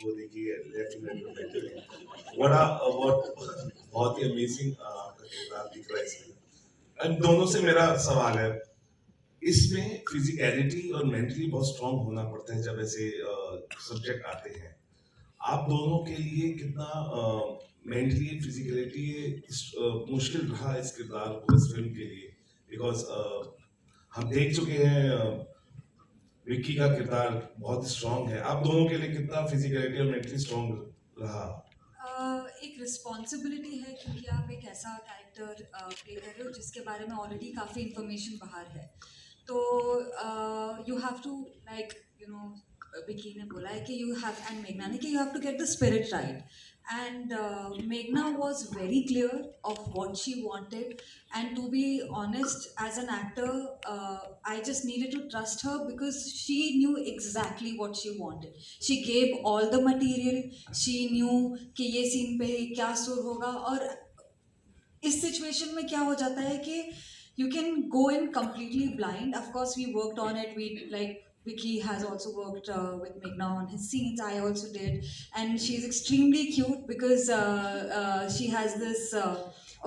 वो देखिए लेफ्ट में बैठे हुए बड़ा बहुत ही अमेजिंग आपका किरदार दिख रहा है इसमें। एंड दोनों से मेरा सवाल है, इसमें फिजिकलिटी और मेंटली बहुत स्ट्रांग होना पड़ता है जब ऐसे सब्जेक्ट आते हैं। आप दोनों के लिए कितना मेंटली फिजिकलिटी मुश्किल रहा इस किरदार को, इस फिल्म के लिए? बिकॉज हम देख चुके हैं विक्की का किरदार बहुत स्ट्रांग है, आप दोनों के लिए कितना फिजिकलिटी और मेंटली स्ट्रांग रहा? एक रिस्पॉन्सिबिलिटी है क्योंकि आप एक ऐसा कैरेक्टर प्ले कर रहे हो जिसके बारे में ऑलरेडी काफ़ी इन्फॉर्मेशन बाहर है, तो you have to like Vicky ने बोला है कि यू हैव एंड मेघना ने कि you have to get the spirit right, and Meghna was very clear of what she wanted, and to be honest, as an actor, I just needed to trust her because she knew exactly what she wanted. She gave all the material. She knew कि ये scene पे क्या सुर होगा, और इस situation में क्या हो जाता है कि you can go in completely blind. Of course, we worked on it. We like Vicky has also worked with Meghna on his scenes. I also did, and she's extremely cute because she has this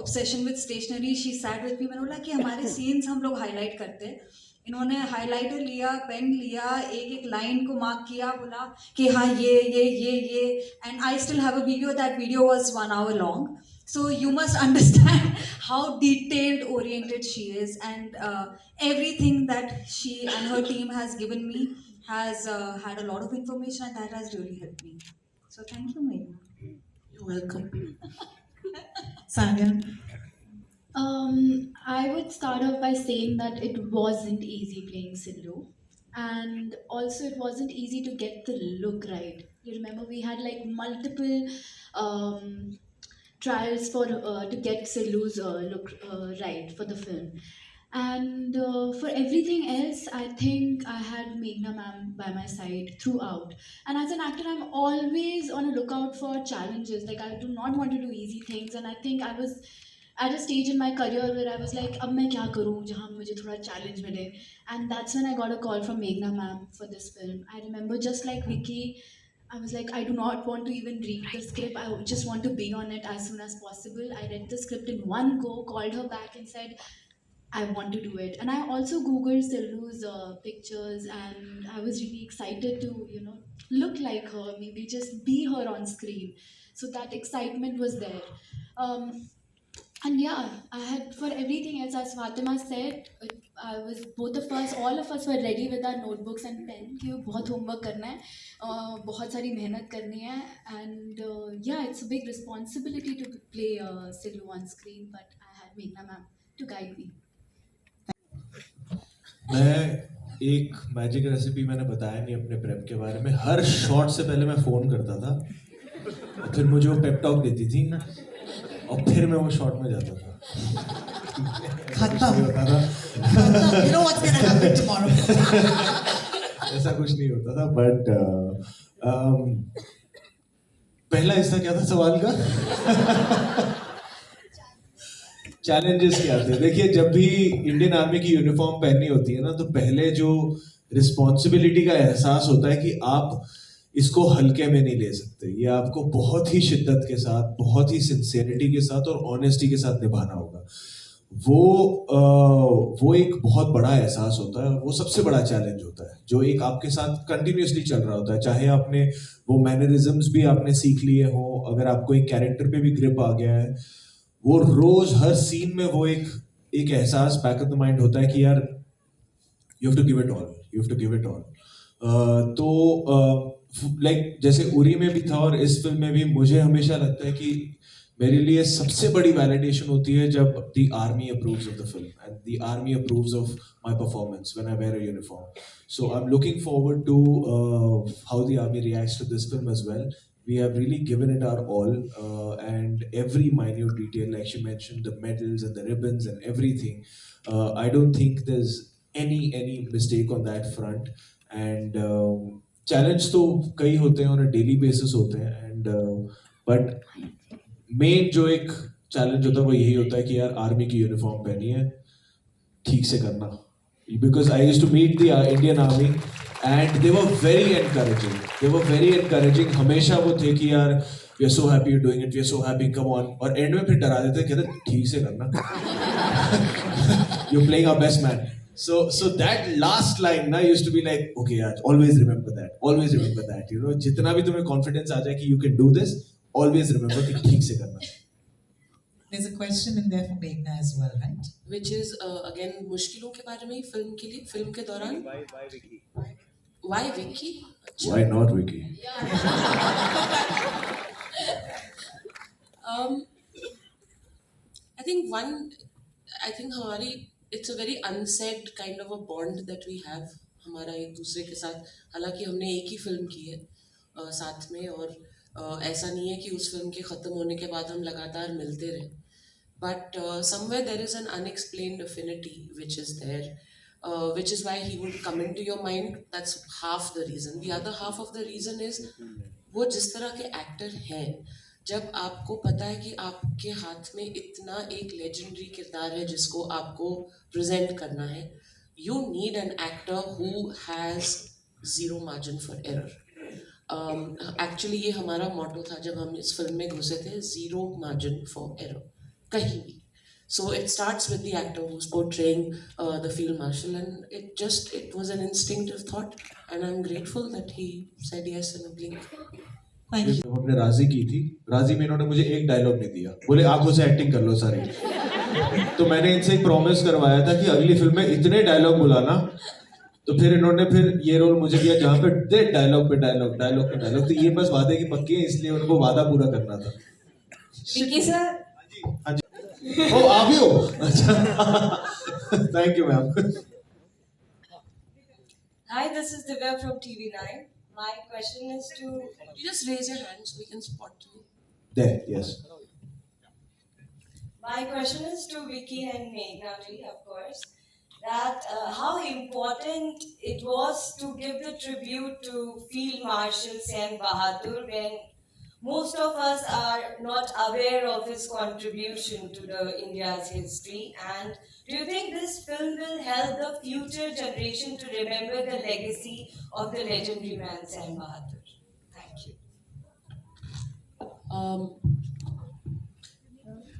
obsession with stationery. She sat with me. मैंने बोला कि हमारे scenes हम लोग highlight करते हैं. इन्होंने highlighter लिया, पेन लिया, एक एक लाइन को मार्क किया, बोला कि हाँ ये, and I still have a video. That video was 1 hour long. So you must understand how detailed oriented she is, and everything that she and her team has given me has had a lot of information, and that has really helped me. So thank you, Meghna. You're welcome. Sanya? I would start off by saying that it wasn't easy playing Sidhu, and also it wasn't easy to get the look right. You remember we had like multiple trials for to get Sidhu's look right for the film, and for everything else, I think I had Meghna ma'am by my side throughout. And as an actor, I'm always on a lookout for challenges. Like I do not want to do easy things, and I think I was at a stage in my career where I was like, अब मैं क्या करूँ जहाँ मुझे थोड़ा challenge मिले. And that's when I got a call from Meghna ma'am for this film. I remember just like Vicky, I was like, I do not want to even read the script. I just want to be on it as soon as possible. I read the script in one go, called her back and said, I want to do it. And I also Googled Sillu's pictures, and I was really excited to, look like her, maybe just be her on screen. So that excitement was there. And yeah, I had for everything else, as Fatima said, all of us were ready with our notebooks and pen कि बहुत homework करना है, बहुत सारी मेहनत करनी है, and yeah, it's a big responsibility to play Sidhu on screen, but I had Meghna ma'am to guide me. मैं एक मैजिक रेसिपी मैंने बताया नहीं अपने प्रेप के बारे में। हर शॉट से पहले मैं फ़ोन करता था, और फिर मुझे वो पेप टॉक देती थी, और फिर मैं वो शॉट में जाता था। खत्म। होता था। You know what's gonna happen tomorrow. ऐसा कुछ नहीं होता था, बट पहला हिस्सा क्या था सवाल का? चैलेंजेस क्या थे? देखिए, जब भी इंडियन आर्मी की यूनिफॉर्म पहननी होती है ना, तो पहले जो रिस्पॉन्सिबिलिटी का एहसास होता है कि आप इसको हल्के में नहीं ले सकते, ये आपको बहुत ही शिद्दत के साथ, बहुत ही सिंसियरिटी के साथ और ऑनेस्टी के साथ निभाना होगा। वो एक बहुत बड़ा एहसास होता है, वो सबसे बड़ा चैलेंज होता है जो एक आपके साथ कंटिन्यूसली चल रहा होता है। चाहे आपने वो मैनरिज्म्स भी आपने सीख लिए हो, अगर आपको एक कैरेक्टर पे भी ग्रिप आ गया है, वो रोज हर सीन में वो एक एहसास बैक ऑफ द माइंड होता है कि यार you have to give it all, you have to give it all. तो लाइक जैसे उरी में भी था और इस फिल्म में भी, मुझे हमेशा लगता है कि मेरे लिए सबसे बड़ी वैलिडेशन होती है जब the army approves of the film and the army approves of my performance when I wear a uniform. So I am looking forward to how the army reacts to this film as well. We have really given it our all, and every minute detail, like she mentioned, the medals and the ribbons and everything. I don't think there's any mistake on that front. And challenge तो कई होते हैं, on a daily basis होते हैं, and but main जो एक challenge होता है वो यही होता है कि यार आर्मी की यूनिफॉर्म पहनी है, ठीक से करना. Because I used to meet the Indian Army and they were very encouraging. They were very encouraging. हमेशा वो थे कि यार we are so happy you're doing it, we are so happy, come on. और end में फिर डरा देते, कहते ठीक से करना. You're playing our best man. So that last line na used to be like, okay, yaar, always remember that. You know, जितना भी तुम्हें confidence आ जाए कि you can do this, always remember कि ठीक से करना. There's a question in there for Meghna as well, right? which is again मुश्किलों के बारे में ही फिल्म के दौरान why Vicky Why not Vicky? I think हमारी it's a very unsaid kind of a bond that we have हमारा एक दूसरे के साथ. हालांकि हमने एक ही फिल्म की है साथ में, और ऐसा नहीं है कि उस फिल्म के ख़त्म होने के बाद हम लगातार मिलते रहे. But somewhere there is an unexplained affinity which is there, which is why he would come into your mind. That's half the reason. The other half of the reason is वो जिस तरह के एक्टर हैं, जब आपको पता है कि आपके हाथ में इतना एक लेजेंडरी किरदार है जिसको आपको प्रेजेंट करना है, you need an actor who has zero margin for error. Actually ये हमारा मोटो था जब हम इस फिल्म में घुसे थे, zero margin for error कहीं भी. So it starts with the actor who's portraying the field marshal, and it was an instinctive thought, and I'm grateful that he said yes in a blink. Thank you. जब हमने राजी की थी, राजी में इन्होंने मुझे एक डायलॉग नहीं दिया, बोले आंखों से एक्टिंग कर लो सारी. तो मैंने इनसे एक प्रॉमिस करवाया था कि अगली फिल्म में इतने डायलॉग बुलाना. तो फिर इन्होंने फिर ये रोल मुझे दिया जहाँ पे डायलॉग पे डायलॉग. तो ये बस वादे की पक्की है, इसलिए उनको वादा पूरा करना था. Vicky sir. हाँ जी. ओ आप ही हो. अच्छा. Thank you ma'am. Hi, this is Divya from TV9. My question is to You just raise your hand so we can spot you. There, yes. my question is to Vicky and Meghna ji, of course. That how important it was to give the tribute to Field Marshal Sanya Bahadur when most of us are not aware of his contribution to the India's history. And do you think this film will help the future generation to remember the legacy of the legendary man Sanya Bahadur? Thank you.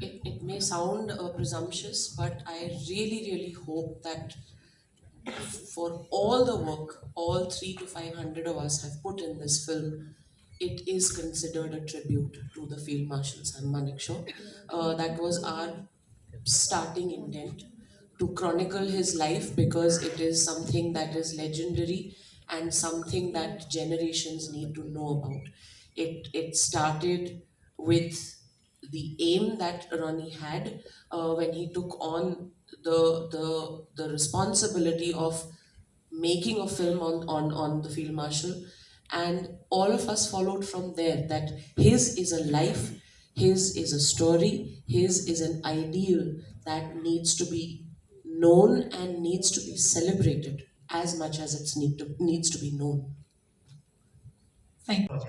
It may sound presumptuous, but I really hope that for all the work all 300 to 500 of us have put in this film, it is considered a tribute to the Field Marshal Sanya Manekshaw. That was our starting intent, to chronicle his life, because it is something that is legendary and something that generations need to know about. It started with the aim that Ronnie had when he took on the responsibility of making a film on the Field Marshal, and all of us followed from there, that his is a life, his is a story, his is an ideal that needs to be known and needs to be celebrated as much as it needs to be known. Thank you.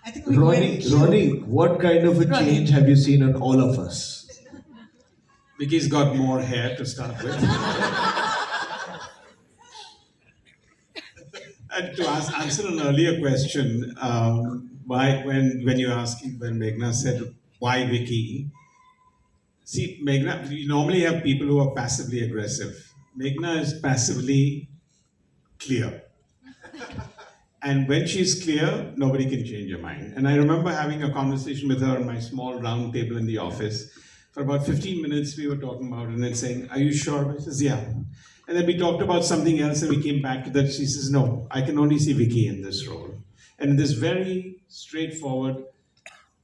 I think we go in queue. Ronnie, what kind of a Ronnie. change have you seen in all of us? Vicky's got more hair to start with. And to answer an earlier question, when Meghna said why Vicky, see, Meghna, we normally have people who are passively aggressive. Meghna is passively clear. And when she's clear, nobody can change her mind. And I remember having a conversation with her on my small round table in the office. For about 15 minutes, we were talking about it and then saying, are you sure? I says, yeah. And then we talked about something else and we came back to that. She says, no, I can only see Vicky in this role. And in this very straightforward,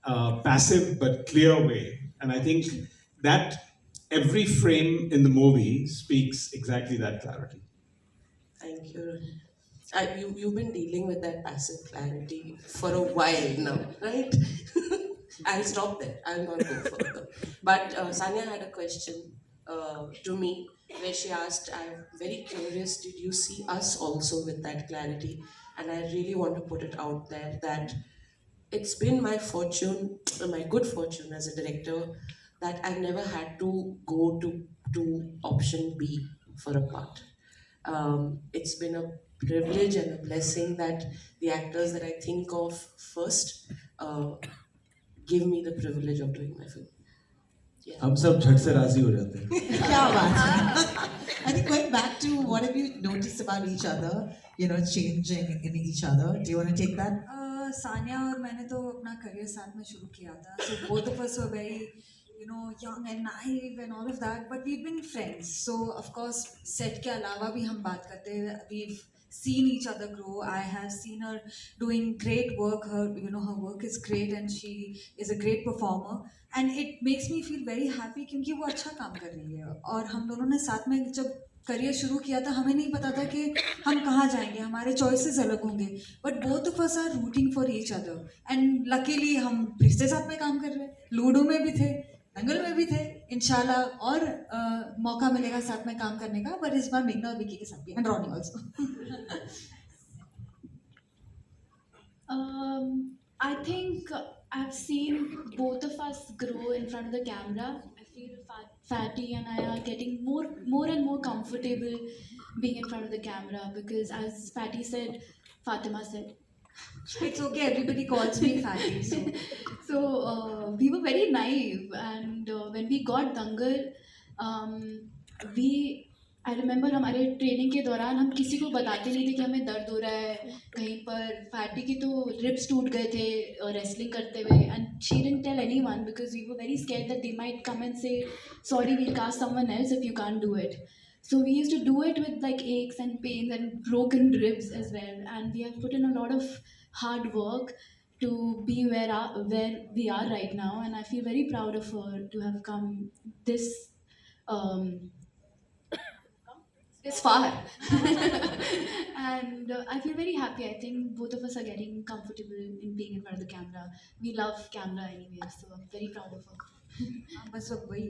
passive but clear way. And I think that every frame in the movie speaks exactly that clarity. Thank you. You've been dealing with that passive clarity for a while now, right? I'll stop there. I'll not go further. But Sanya had a question to me where she asked, I'm very curious, did you see us also with that clarity? And I really want to put it out there that it's been my fortune, my good fortune as a director, that I've never had to go to option B for a part. It's been a privilege and a blessing that the actors that I think of first give me the privilege of doing my film. Yeah. हम सब झट से राजी हो जाते हैं. क्या बात है. I think going back to what have you noticed about each other, changing in each other. Do you want to take that? Sania और मैंने तो अपना करियर साथ में शुरू किया था. So both of us were very, young and naive and all of that. But we've been friends. So of course set के अलावा भी हम बात करते हैं. We've seen each other grow. I have seen her doing great work. Her work is great and she is a great performer. And it makes me feel very happy क्योंकि वो अच्छा काम कर रही है. और हम दोनों ने साथ में जब करियर शुरू किया था हमें नहीं पता था कि हम कहाँ जाएंगे, हमारे चॉइसेस अलग होंगे, but both of us are rooting for each other. And luckily हम फिर से साथ में काम कर रहे हैं. लूडो में भी थे, दंगल में भी थे. इंशाल्लाह और मौका मिलेगा साथ में काम करने का, पर इस बार मेघना और विकी के साथ भी, and Ronnie also. I think I've seen both of us grow in front of the camera. I feel Fatty and I are getting more and more comfortable being in front of the camera because, as Fatty said, Fatima said. It's okay, everybody calls me Fatty. So we were very naive, and when we got Dangal, I remember हमारे training के दौरान हम किसी को बताते नहीं थे कि हमें दर्द हो रहा है कहीं पर. फैटी की तो रिब्स टूट गए थे रेसलिंग करते हुए, and she didn't tell anyone because we were very scared that they might come and say sorry we'll cast someone else if you can't do it. So we used to do it with like aches and pains and broken ribs as well, and we have put in a lot of hard work to be where we are right now, and I feel very proud of her to have come this far. And I feel very happy. I think both of us are getting comfortable in being in front of the camera. We love camera anyway, so I'm very proud of her. बस अब वही.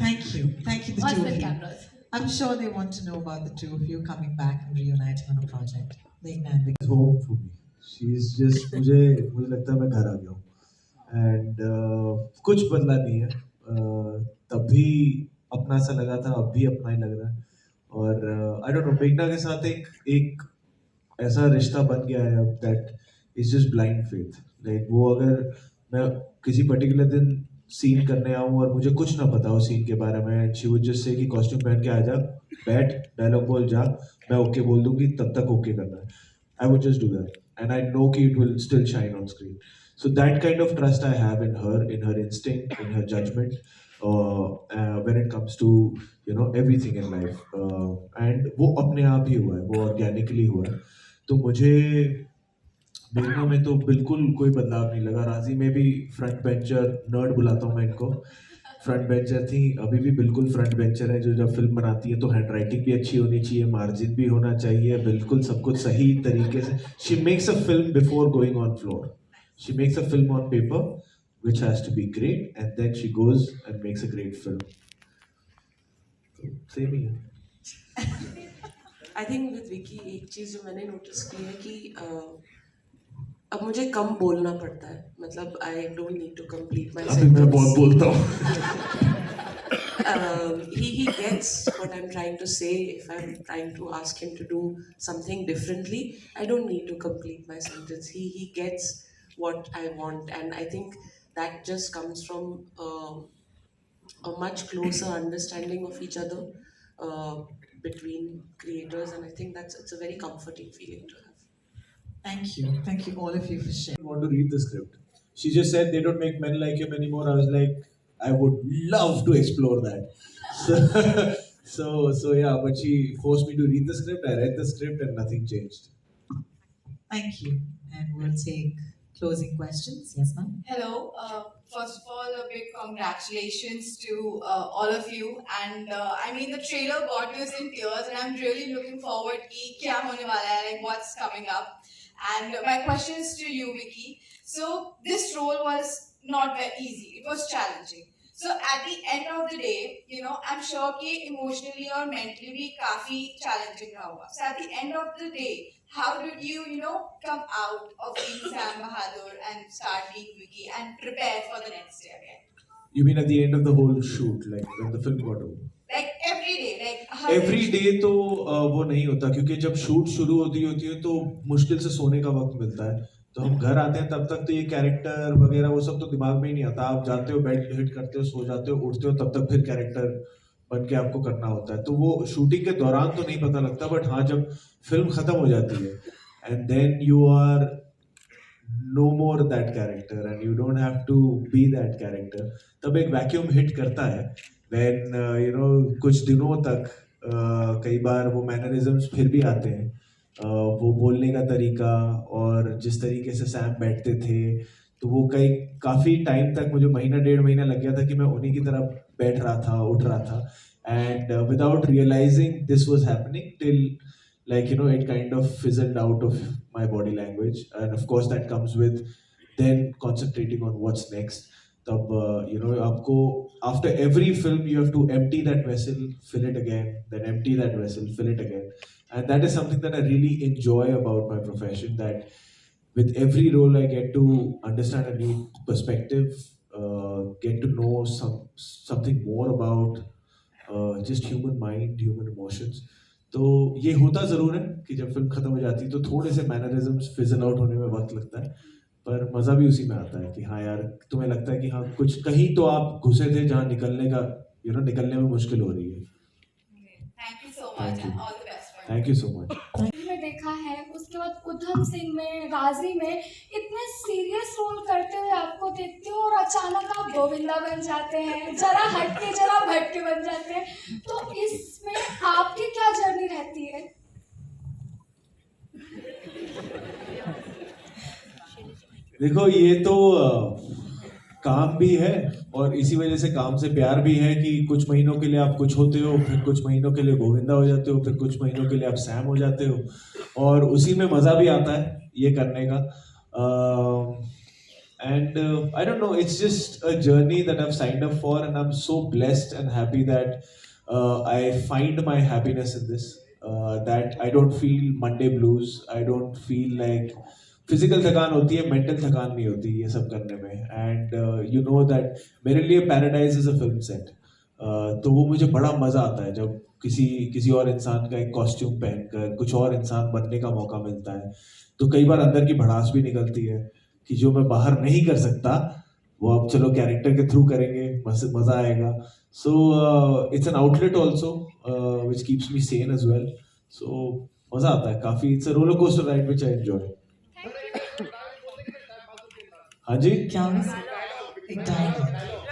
Thank you, the Us two with of you. cameras. I'm sure they want to know about the two of you coming back and reuniting on a project. Meghna and Vicky. Home for me. She's just मुझे लगता है मैं घर आ गया हूँ. And कुछ बदला नहीं है. तब भी अपना सा लगा था, अब भी अपना ही लग रहा है. और I don't know, मेघना के साथ एक ऐसा रिश्ता बन गया है अब that is just blind faith. Like वो अगर मैं किसी पर्टिकुलर दिन सीन करने आऊँ और मुझे कुछ ना पता हो सीन के बारे में, शी वुड जस्ट से कि कॉस्ट्यूम पहन के आ जा, बैठ, डायलॉग बोल जा, मैं ओके बोल दूंगी, तब तक ओके करना है. I would just do that, and I know कि it will still shine on screen. So that kind of trust I have in her instinct, in her judgment, when it comes to everything in life, and वो अपने आप ही हुआ है, वो organically हुआ है. तो मुझे मेघना में तो बिल्कुल कोई बदलाव नहीं लगा. राजी में भी फ्रंट बेंचर, नर्ड बुलाता हूँ मैं इनको, फ्रंट बेंचर थी, अभी भी बिल्कुल फ्रंट बेंचर है. जो जब फिल्म बनाती है तो हैंड राइटिंग भी अच्छी होनी चाहिए, मार्जिन भी होना चाहिए, बिल्कुल सब कुछ सही तरीके से. She makes a film before going on floor. She makes a film on paper which has to be great, and then she goes and makes a great film. So, same here. I think with Vicky एक चीज़ जो मैंने notice की है कि अब मुझे कम बोलना पड़ता है. मतलब I don't need to complete my अभी मैं बहुत sentence. बोलता हूँ. He gets what I'm trying to say. If I'm trying to ask him to do something differently, I don't need to complete my sentence. He gets what I want, and I think that just comes from a much closer understanding of each other between creators, and I think it's a very comforting feeling to have. Thank you all of you for sharing. I want to read the script. She just said they don't make men like him anymore. I was like, I would love to explore that. So yeah, but she forced me to read the script. I read the script and nothing changed. Thank you, and we'll take closing questions. Yes, ma'am. Hello. First of all, a big congratulations to all of you. And I mean, the trailer got us in tears, and I'm really looking forward to kya hone wala hai, like what's coming up. And my question is to you, Vicky. So this role was not very easy. It was challenging. So at the end of the day, I'm sure कि emotionally or mentally भी काफी challenging रहा होगा. So at the end of the day, how did you, come out of being Sam Bahadur and start being Vicky and prepare for the next day again? You mean at the end of the whole shoot, like when the film got over? Like every day, like her every day तो वो नहीं होता, क्योंकि जब shoot शुरू होती है तो मुश्किल से सोने का वक्त मिलता है। तो हम घर आते हैं तब तक तो ये कैरेक्टर वगैरह वो सब तो दिमाग में ही नहीं आता। आप जाते हो, बेड हिट करते हो, सो जाते हो, उठते हो, तब तक फिर कैरेक्टर बन के आपको करना होता है। तो वो शूटिंग के दौरान तो नहीं पता लगता, बट हाँ जब फिल्म खत्म हो जाती है and then you are no more that character and you don't have to be that character, तब एक वैक्यूम हिट करता है when कुछ दिनों तक कई बार वो मैनरिज्म्स फिर भी आते हैं। वो बोलने का तरीका और जिस तरीके से सैम बैठते थे, तो वो काफ़ी टाइम तक, मुझे महीना 1.5 महीना लग गया था कि मैं उन्हीं की तरह बैठ रहा था, उठ रहा था, and without realising this was happening till it kind of fizzled out of my body language, and of course that comes with then concentrating on what's next. tab aapko after every film you have to empty that vessel, fill it again, then empty that vessel, fill it again. And that is something that I really enjoy about my profession, that with every role I get to understand a new perspective, get to know something more about just human mind, human emotions. तो ये होता ज़रूर है कि जब film ख़त्म हो जाती है तो थोड़े से मैनरिज्म्स फिजल आउट होने में वक्त लगता है, पर मज़ा भी उसी में आता है कि हाँ यार, तुम्हें लगता है कि हाँ कुछ कहीं तो आप घुसे थे जहाँ निकलने का निकलने में मुश्किल हो रही है। Thank you so much and all the best for thank you so much. में देखा है, उसके बाद उधम सिंह में, राजी में इतने सीरियस रोल करते हुए आपको देखते हो और अचानक आप गोविंदा बन जाते हैं, जरा हटके जरा भटके बन जाते हैं। तो इसमें आपकी क्या जर्नी रहती है? देखो ये तो काम भी है और इसी वजह से काम से प्यार भी है कि कुछ महीनों के लिए आप कुछ होते हो, फिर कुछ महीनों के लिए गोविंदा हो जाते हो, फिर कुछ महीनों के लिए आप सैम हो जाते हो, और उसी में मज़ा भी आता है ये करने का। And I don't know, it's just a journey that I have signed up for, and I am so blessed and happy that I find my happiness in this, that I don't feel Monday blues, I don't feel like physical थकान होती है, mental थकान नहीं होती ये सब करने में। एंड यू नो दैट मेरे लिए paradise is a film set, तो वो मुझे बड़ा मज़ा आता है जब किसी और इंसान का एक कॉस्ट्यूम पहनकर कुछ और इंसान बनने का मौका मिलता है। तो कई बार अंदर की भड़ास भी निकलती है कि जो मैं बाहर नहीं कर सकता वो अब चलो कैरेक्टर के थ्रू करेंगे, मज़ा आएगा। So it's an outlet also which keeps me sane as well. So मज़ा आता है काफ़ी, it's a roller coaster ride which I enjoy. हाँ जी, क्या एक डायलॉग